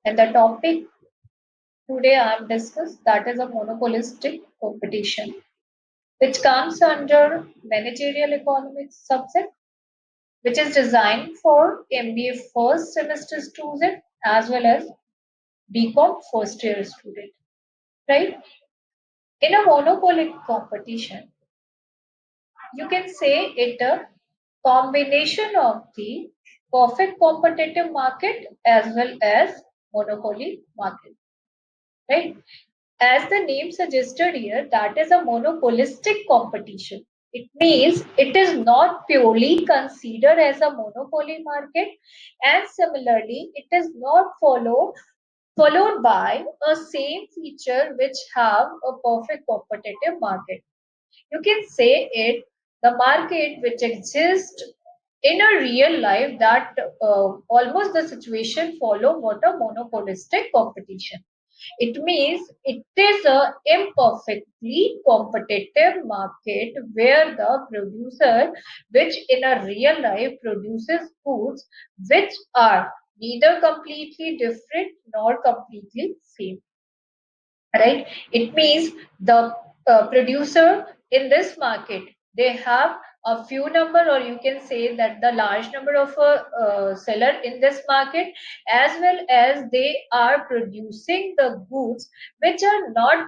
And the topic today I am discuss that is a monopolistic competition, which comes under managerial economics subject, which is designed for MBA first semester student as well as BCom first year student. Right? In a monopoly competition, you can say it a combination of the perfect competitive market as well as monopoly market. Right? As the name suggested here, that is a monopolistic competition. It means it is not purely considered as a monopoly market, and similarly, it is not followed by a same feature which have a perfect competitive market. You can say it the market which exists in a real life that almost the situation follow what a monopolistic competition. It means it is a imperfectly competitive market where the producer, which in a real life produces goods which are neither completely different nor completely same, right? It means the producer in this market, they have a few number, or you can say that the large number of a seller in this market, as well as they are producing the goods which are not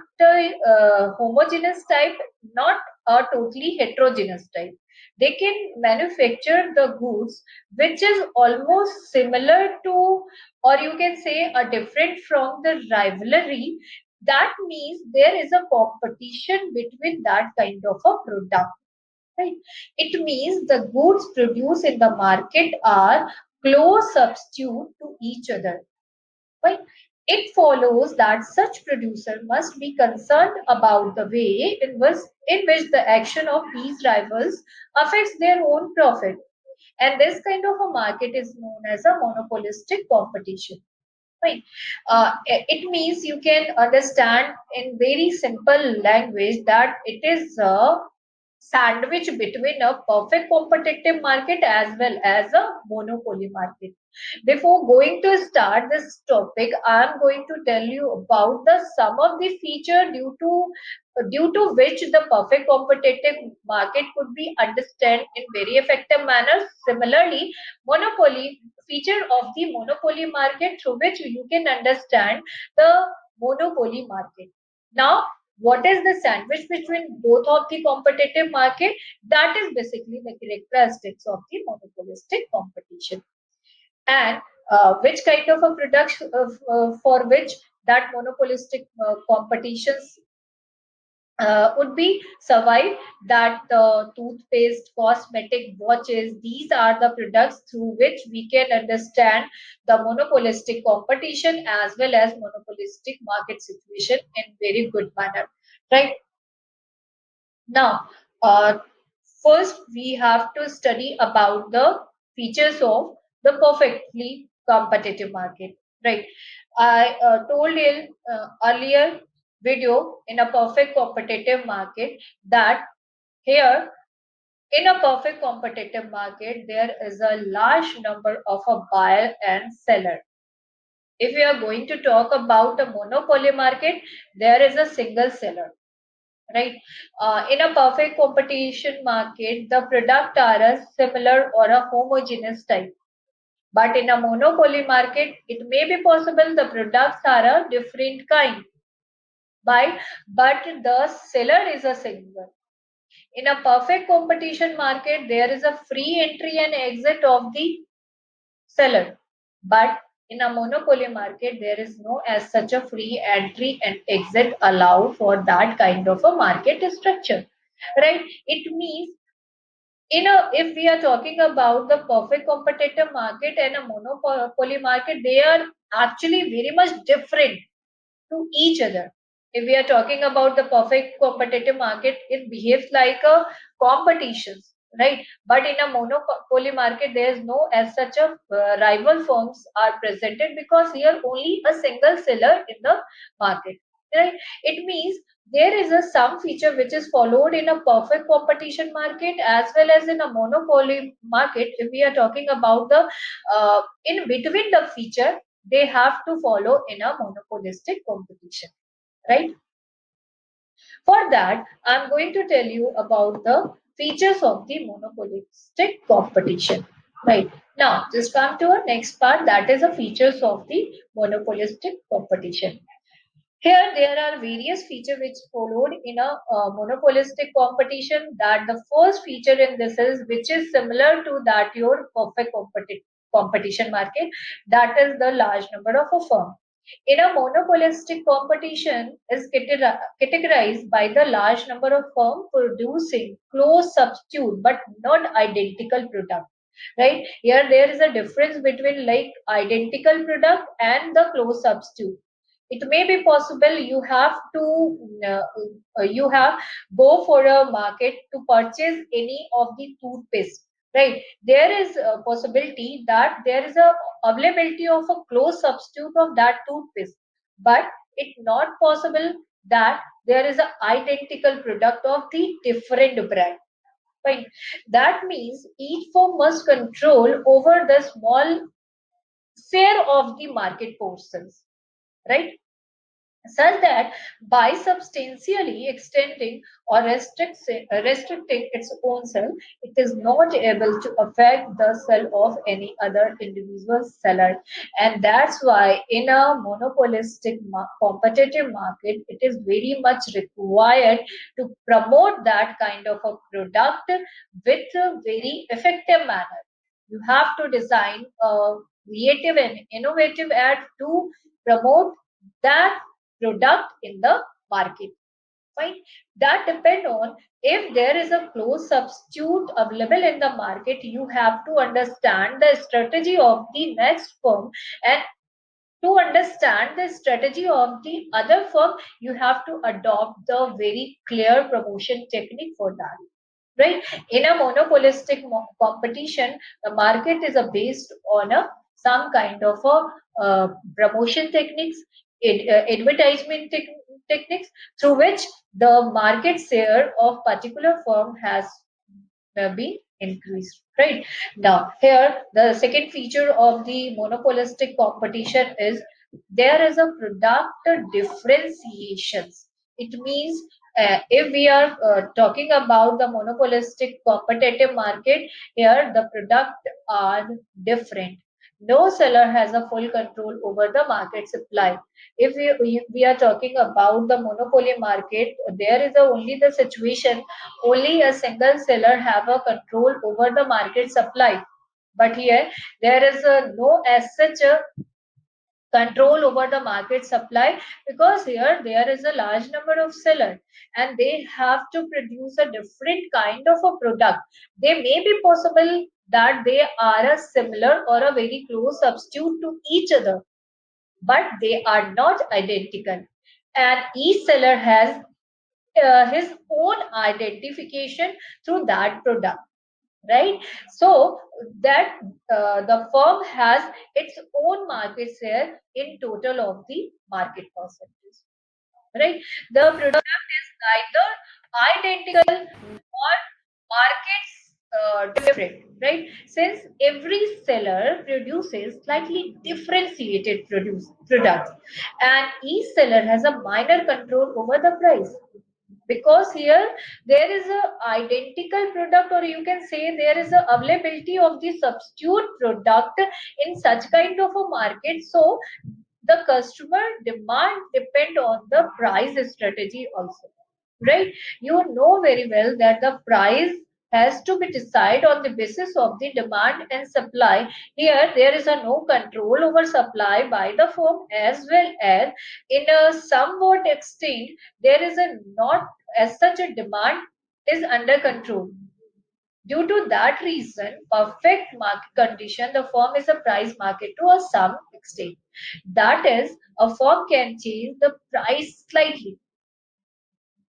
homogeneous type, not a totally heterogeneous type. They can manufacture the goods which is almost similar to, or you can say a different from the rivalry. That means there is a competition between that kind of a product, right? It means the goods produced in the market are close substitute to each other, right? It follows that such producer must be concerned about the way in which the action of these rivals affects their own profit, and this kind of a market is known as a monopolistic competition. Right. It means you can understand in very simple language that it is a sandwich between a perfect competitive market as well as a monopoly market. Before going to start this topic, I am going to tell you about the some of the feature due to which the perfect competitive market could be understood in very effective manner. Similarly, monopoly feature of the monopoly market through which you can understand the monopoly market. Now, what is the sandwich between both of the competitive market? That is basically the characteristics of the monopolistic competition, and which kind of a product for which that monopolistic competitions would be survive, that toothpaste, cosmetic, watches, these are the products through which we can understand the monopolistic competition as well as monopolistic market situation in very good manner, right? Now, uh, first we have to study about the features of the perfectly competitive market, right? I told you earlier video in a perfect competitive market that here in a perfect competitive market there is a large number of a buyer and seller. If we are going to talk about a monopoly market, there is a single seller, right? In a perfect competition market, the product are a similar or a homogeneous type. But in a monopoly market, it may be possible the products are a different kind. By but the seller is a single. In a perfect competition market, there is a free entry and exit of the seller. But in a monopoly market, there is no as such a free entry and exit allowed for that kind of a market structure, right? It means if we are talking about the perfect competitive market and a monopoly market, they are actually very much different to each other. If we are talking about the perfect competitive market, it behaves like a competitions, right? But in a monopoly market, there is no as such a rival firms are presented because here only a single seller in the market, right? It means there is a some feature which is followed in a perfect competition market as well as in a monopoly market. If we are talking about the in between the feature, they have to follow in a monopolistic competition, right? For that, I'm going to tell you about the features of the monopolistic competition. Right. Now, just come to our next part, that is the features of the monopolistic competition. Here, there are various features which followed in a monopolistic competition. That the first feature in this is, which is similar to that your perfect competition market, that is the large number of a firm. In a monopolistic competition is categorized by the large number of firms producing close substitute but not identical product. Right here, there is a difference between like identical product and the close substitute. It may be possible you have to you have go for a market to purchase any of the toothpaste, right? There is a possibility that there is a availability of a close substitute of that toothpaste, but it's not possible that there is an identical product of the different brand, right? That means each firm must control over the small share of the market portions, right? Such that by substantially extending or restricting its own cell, it is not able to affect the cell of any other individual seller. And that's why in a monopolistic competitive market, it is very much required to promote that kind of a product with a very effective manner. You have to design a creative and innovative ad to promote that product in the market. Fine. That depend on if there is a close substitute available in the market, you have to understand the strategy of the next firm, and to understand the strategy of the other firm, you have to adopt the very clear promotion technique for that. Right? In a monopolistic competition, the market is based on a some kind of a promotion techniques, advertisement techniques through which the market share of particular firm has be increased. Right now, here the second feature of the monopolistic competition is there is a product differentiations. It means if we are talking about the monopolistic competitive market, here the product are different. No seller has a full control over the market supply. If we are talking about the monopoly market, there is only the situation, only a single seller have a control over the market supply. But here there is no as such a control over the market supply, because here there is a large number of sellers and they have to produce a different kind of a product. They may be possible that they are a similar or a very close substitute to each other, but they are not identical, and each seller has his own identification through that product, right? So that the firm has its own market share in total of the market percentage, right? The product is neither identical nor markets different, right? Since every seller produces slightly differentiated products, and each seller has a minor control over the price, because here there is a identical product, or you can say there is a availability of the substitute product in such kind of a market. So the customer demand depend on the price strategy also, right? You know very well that the price has to be decided on the basis of the demand and supply. Here there is a no control over supply by the firm, as well as in a somewhat extent there is a not as such a demand is under control. Due to that reason, perfect market condition, the firm is a price market to a some extent. That is, a firm can change the price slightly,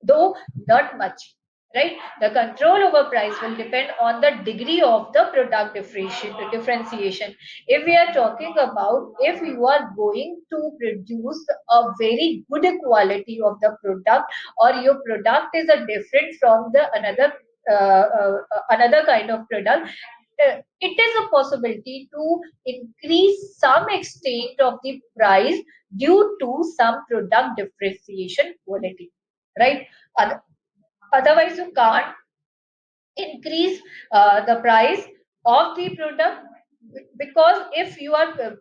though not much, right? The control over price will depend on the degree of the product differentiation. If we are talking about, if you are going to produce a very good quality of the product, or your product is a different from the another another kind of product, it is a possibility to increase some extent of the price due to some product differentiation quality, right? Oth- Otherwise, you can't increase the price of the product, because if you are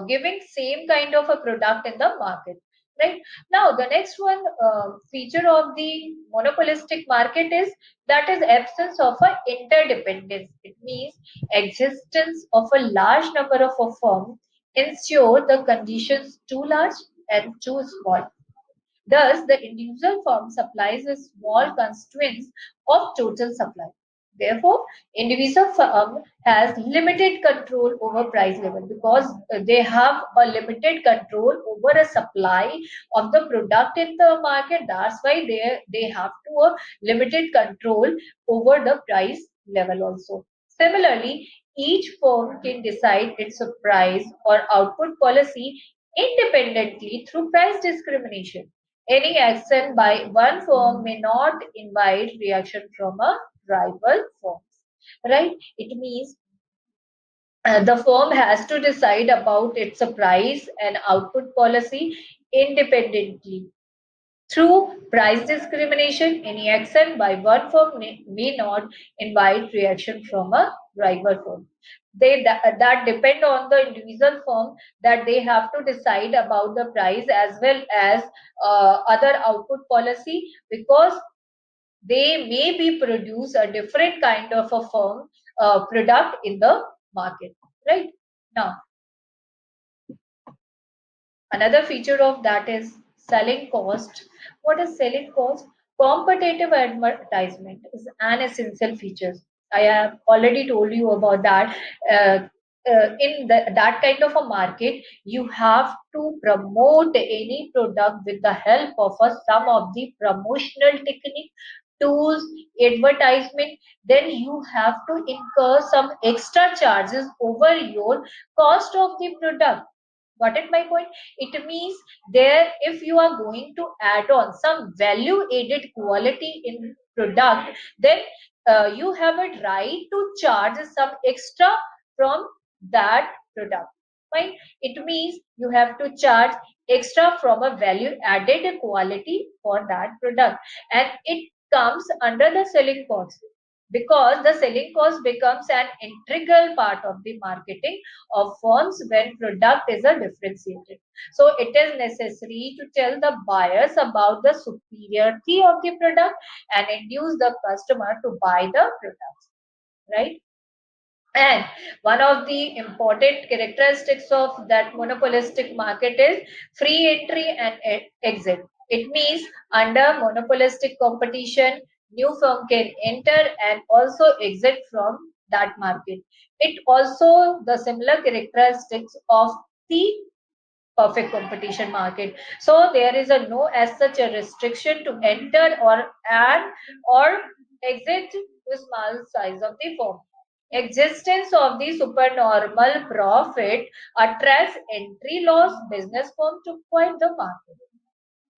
giving same kind of a product in the market, right? Now the next one feature of the monopolistic market is that is absence of a interdependence. It means existence of a large number of a firm ensure the conditions too large and too small. Thus, the individual firm supplies a small constraints of total supply. Therefore, individual firm has limited control over price level, because they have a limited control over a supply of the product in the market. That's why they have to a limited control over the price level also. Similarly, each firm can decide its price or output policy independently through price discrimination. Any action by one firm may not invite reaction from a rival firm, right? It means the firm has to decide about its price and output policy independently. Through price discrimination, any action by one firm may not invite reaction from a rival firm. That depend on the individual firm, that they have to decide about the price as well as other output policy, because they may be produce a different kind of a firm product in the market, right? Now, another feature of that is selling cost. What is selling cost? Competitive advertisement is an essential feature. I have already told you about that. Uh, that kind of a market, you have to promote any product with the help of some of the promotional technique, tools, advertisement. Then you have to incur some extra charges over your cost of the product. Got it my point? It means there, if you are going to add on some value added quality in product, then you have a right to charge some extra from that product. Fine. It means you have to charge extra from a value added quality for that product, and it comes under the selling cost, because the selling cost becomes an integral part of the marketing of firms when product is a differentiated. So it is necessary to tell the buyers about the superiority of the product and induce the customer to buy the products, right? And one of the important characteristics of that monopolistic market is free entry and exit. It means under monopolistic competition, new firm can enter and also exit from that market. It also the similar characteristics of the perfect competition market. So there is a no as such a restriction to enter or exit the small size of the firm. Existence of the supernormal profit attracts entry loss business firm to quite the market.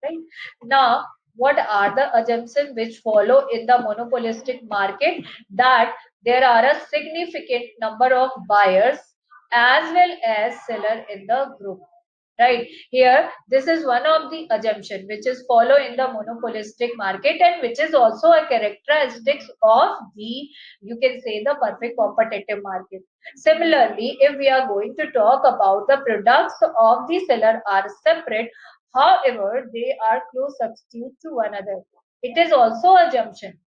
Right? Now, what are the assumptions which follow in the monopolistic market? That there are a significant number of buyers as well as seller in the group. Right here, this is one of the assumption which is follow in the monopolistic market, and which is also a characteristics of the, you can say, the perfect competitive market. Similarly, if we are going to talk about the products of the seller are separate, however, they are close substitute to one another. It is also assumption,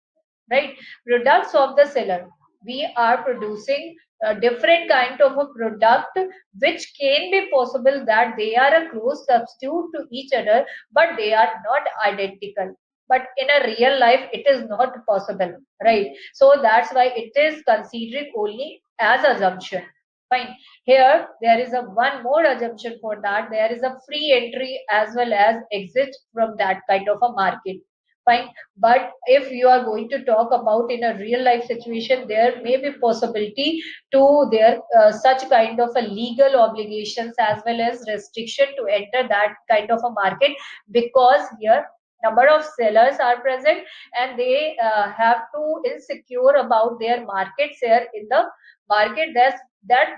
right? Products of the seller. We are producing a different kind of a product, which can be possible that they are a close substitute to each other, but they are not identical. But in a real life, it is not possible, right? So that's why it is considered only as assumption. Fine. Here, there is a one more assumption for that. There is a free entry as well as exit from that kind of a market. Fine. But if you are going to talk about in a real life situation, there may be possibility to there such kind of a legal obligations as well as restriction to enter that kind of a market, because here number of sellers are present, and they have to insecure about their market share in the market, that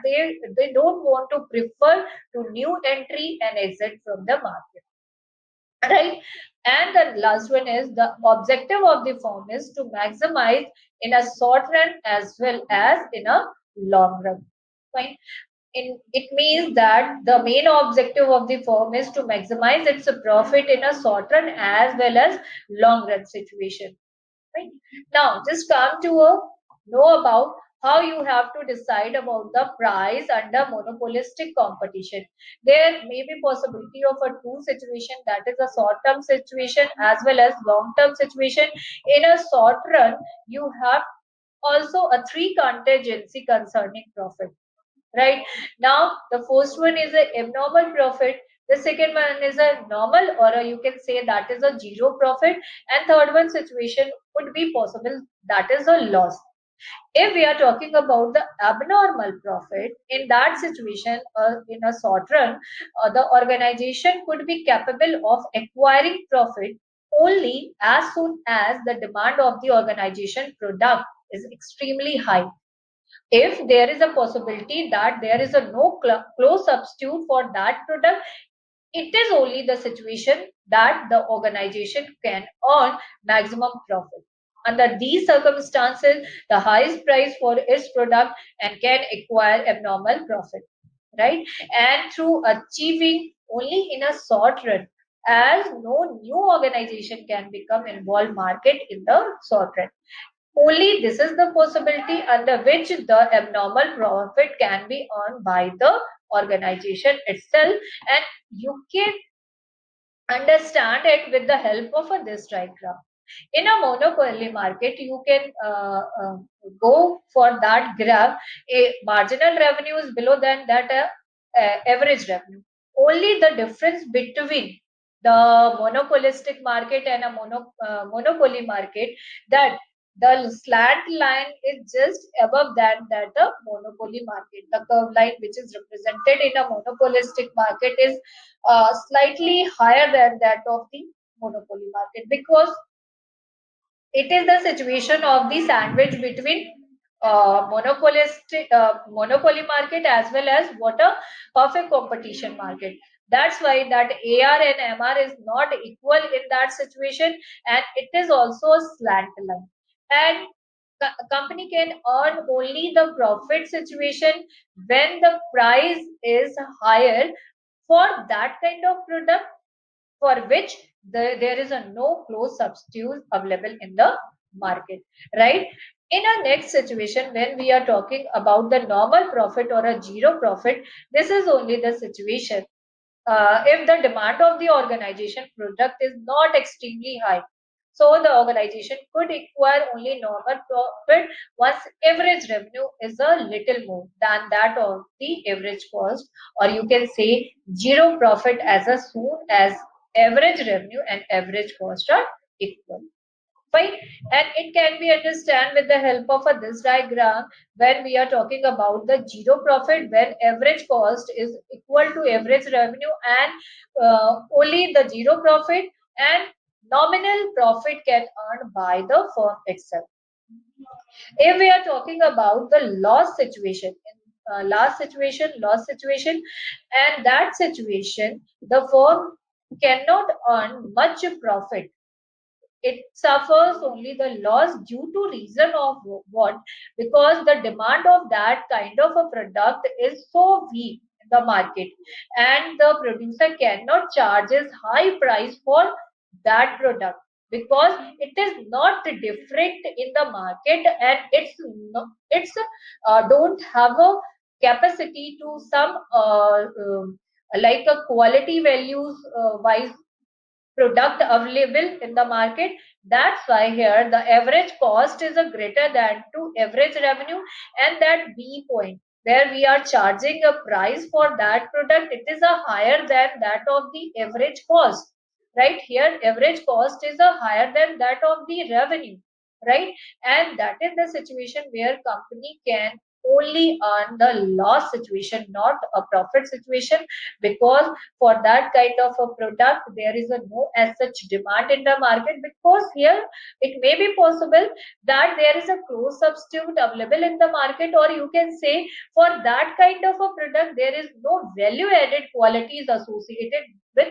they don't want to prefer to new entry and exit from the market, right? And the last one is the objective of the firm is to maximize in a short run as well as in a long run. Fine. It means that the main objective of the firm is to maximize its profit in a short run as well as long run situation. Right? Now, just come to know about how you have to decide about the price under monopolistic competition. There may be possibility of a two situation, that is a short-term situation as well as long-term situation. In a short run, you have also a three contingency concerning profit. Right now, the first one is a abnormal profit. The second one is a normal, or you can say that is a zero profit, and third one situation could be possible, that is a loss. If we are talking about the abnormal profit, in that situation, in a short run, the organization could be capable of acquiring profit only as soon as the demand of the organization product is extremely high. If there is a possibility that there is a no close substitute for that product, it is only the situation that the organization can earn maximum profit. Under these circumstances, the highest price for its product and can acquire abnormal profit, right? And through achieving only in a short run, as no new organization can become involved market in the short run. Only this is the possibility under which the abnormal profit can be earned by the organization itself, and you can understand it with the help of this diagram. In a monopoly market, you can go for that graph. A marginal revenue is below than that average revenue. Only the difference between the monopolistic market and a monopoly market, that the slant line is just above that the monopoly market. The curve line which is represented in a monopolistic market is slightly higher than that of the monopoly market, because it is the situation of the sandwich between monopoly market as well as what a perfect competition market. That's why that AR and MR is not equal in that situation, and it is also a slant line. And company can earn only the profit situation when the price is higher for that kind of product for which there is a no close substitute available in the market, right? In our next situation, when we are talking about the normal profit or a zero profit, this is only the situation if the demand of the organization product is not extremely high. So the organization could acquire only normal profit once average revenue is a little more than that of the average cost, or you can say zero profit as soon as average revenue and average cost are equal. Fine. And it can be understand with the help of this diagram when we are talking about the zero profit, when average cost is equal to average revenue, and only the zero profit and nominal profit can earn by the firm itself. If we are talking about the loss situation, and that situation, the firm cannot earn much profit. It suffers only the loss due to reason of what? Because the demand of that kind of a product is so weak in the market, and the producer cannot charge a high price for that product, because it is not different in the market, and it's don't have a capacity to some like a quality values wise product available in the market. That's why here the average cost is a greater than to average revenue, and that B point where we are charging a price for that product, it is a higher than that of the average cost. Right here, average cost is a higher than that of the revenue. Right, and that is the situation where company can only on the loss situation, not a profit situation, because for that kind of a product there is a no as such demand in the market, because here it may be possible that there is a close substitute available in the market, or you can say for that kind of a product there is no value added qualities associated with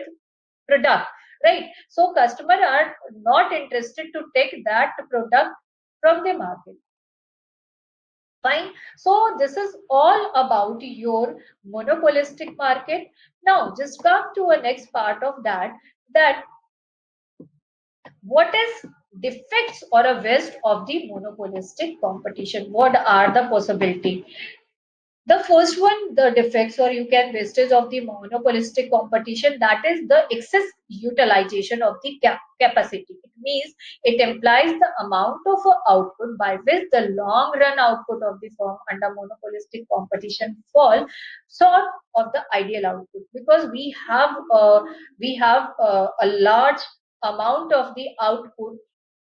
product, right? So customer are not interested to take that product from the market. Fine. So this is all about your monopolistic market. Now just come to a next part of that, that what is defects or a waste of the monopolistic competition? What are the possibility? The first one, the defects or you can wastage of the monopolistic competition, that is the excess utilization of the capacity. It means it implies the amount of output by which the long run output of the firm under monopolistic competition fall short of the ideal output, because we have a large amount of the output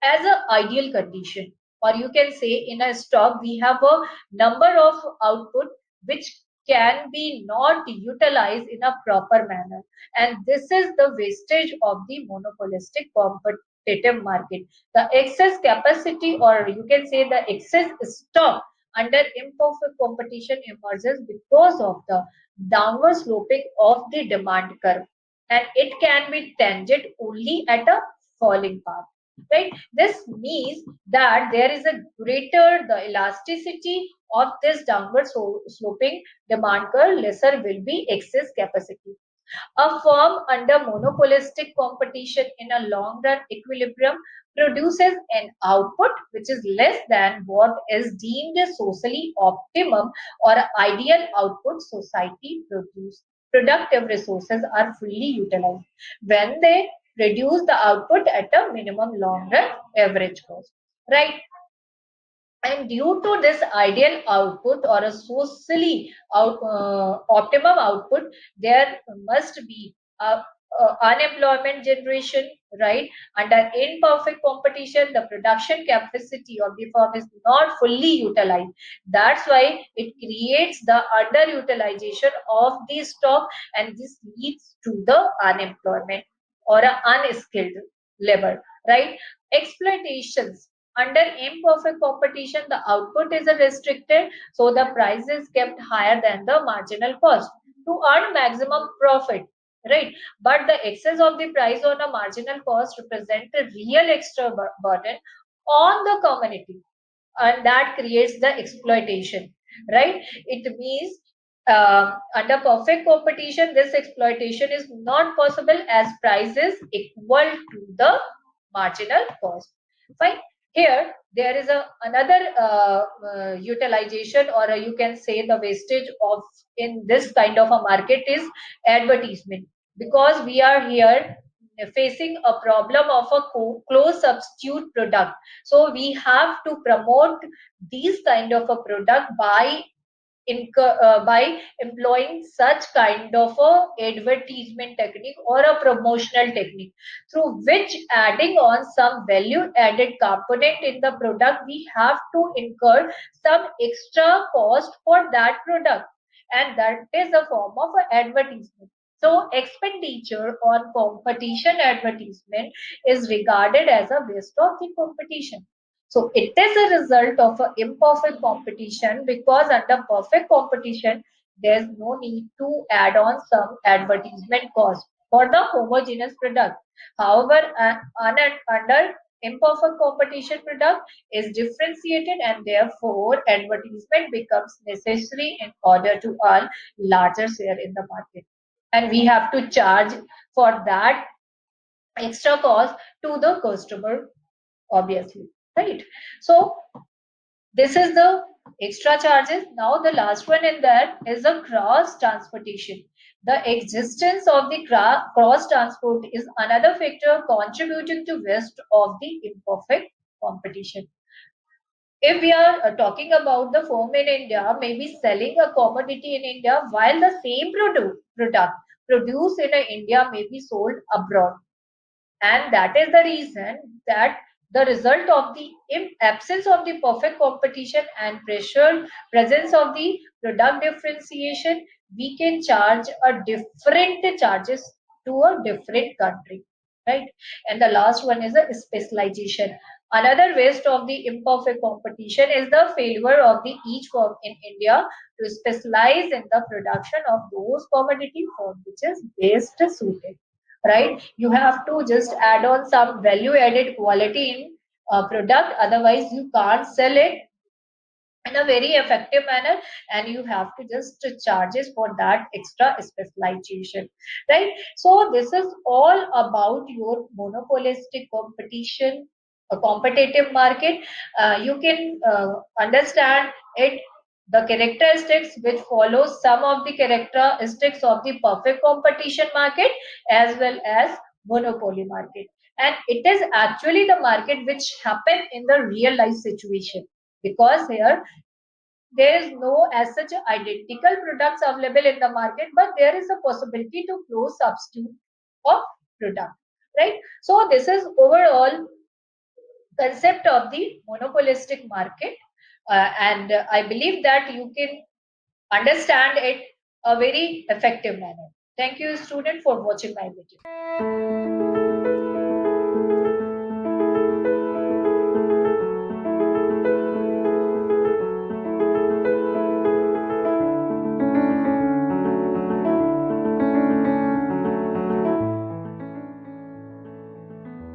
as an ideal condition, or you can say in a stock we have a number of output which can be not utilized in a proper manner, and this is the wastage of the monopolistic competitive market. The excess capacity, or you can say the excess stock under imperfect competition, emerges because of the downward sloping of the demand curve, and it can be tangent only at a falling path, right? This means that there is a greater the elasticity of this downward sloping demand curve, lesser will be excess capacity. A firm under monopolistic competition in a long run equilibrium produces an output which is less than what is deemed a socially optimum or ideal output society produce. Productive resources are fully utilized when they reduce the output at a minimum long run average cost. Right? And due to this ideal output or a socially optimum output, there must be unemployment generation, right? Under imperfect competition, the production capacity of the firm is not fully utilized. That's why it creates the underutilization of the stock, and this leads to the unemployment or a unskilled labor, right? Exploitations under imperfect competition, the output is restricted, so the price is kept higher than the marginal cost to earn maximum profit, right? But the excess of the price on a marginal cost represents a real extra burden on the community, and that creates the exploitation, right? It means under perfect competition, this exploitation is not possible as price is equal to the marginal cost. Fine. Here, there is another utilization, or you can say the wastage of in this kind of a market is advertisement, because we are here facing a problem of a close substitute product, so we have to promote these kind of a product by employing such kind of a advertisement technique or a promotional technique, through which adding on some value added component in the product, we have to incur some extra cost for that product, and that is a form of advertisement. So expenditure on competition advertisement is regarded as a waste of the competition. So it is a result of an imperfect competition, because under perfect competition, there's no need to add on some advertisement cost for the homogeneous product. However, under imperfect competition product is differentiated, and therefore advertisement becomes necessary in order to earn larger share in the market. And we have to charge for that extra cost to the customer, obviously, right? So this is the extra charges. Now the last one in that is the cross transportation. The existence of the cross transport is another factor contributing to waste of the imperfect competition. If we are talking about the firm in India, maybe selling a commodity in India, while the same product produced in India may be sold abroad, and that is the reason that the result of the absence of the perfect competition and pressure presence of the product differentiation, we can charge a different charges to a different country, right? And the last one is a specialization. Another waste of the imperfect competition is the failure of the each firm in India to specialize in the production of those commodity for which is best suited, right? You have to just add on some value added quality in product, otherwise you can't sell it in a very effective manner, and you have to just charges for that extra specialization, right? So this is all about your monopolistic competition, a competitive market. You can understand it, the characteristics which follow some of the characteristics of the perfect competition market as well as monopoly market, and it is actually the market which happen in the real life situation, because here there is no as such identical products available in the market, but there is a possibility to close substitute of product, right? So this is overall concept of the monopolistic market, and I believe that you can understand it a very effective manner. Thank you, student, for watching my video.